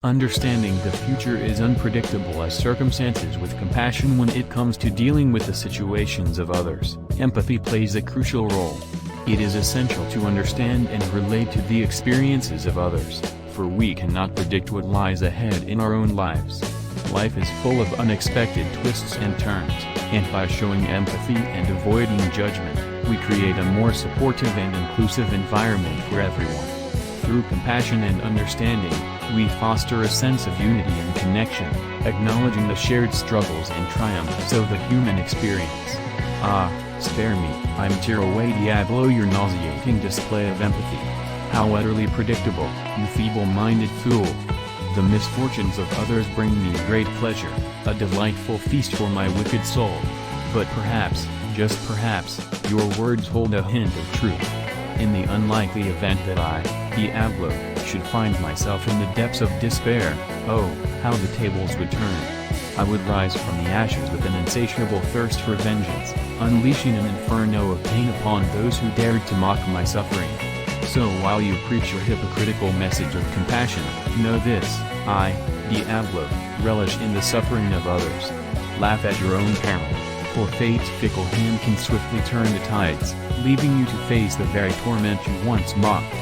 Understanding the future is unpredictable as circumstances with compassion when it comes to dealing with the situations of others. Empathy plays a crucial role. It is essential to understand and relate to the experiences of others, for we cannot predict what lies ahead in our own lives. Life is full of unexpected twists and turns, and by showing empathy and avoiding judgment, we create a more supportive and inclusive environment for everyone. Through compassion and understanding, we foster a sense of unity and connection, acknowledging the shared struggles and triumphs of the human experience. Ah, spare me, I'm Tiroe Diablo, your nauseating display of empathy. How utterly predictable, you feeble-minded fool. The misfortunes of others bring me great pleasure, a delightful feast for my wicked soul. But perhaps, just perhaps, your words hold a hint of truth. In the unlikely event that I, Diablo, should find myself in the depths of despair, oh, how the tables would turn. I would rise from the ashes with an insatiable thirst for vengeance, unleashing an inferno of pain upon those who dared to mock my suffering. So while you preach your hypocritical message of compassion, know this, I, Diablo, relish in the suffering of others. Laugh at your own peril, for fate's fickle hand can swiftly turn the tides, leaving you to face the very torment you once mocked.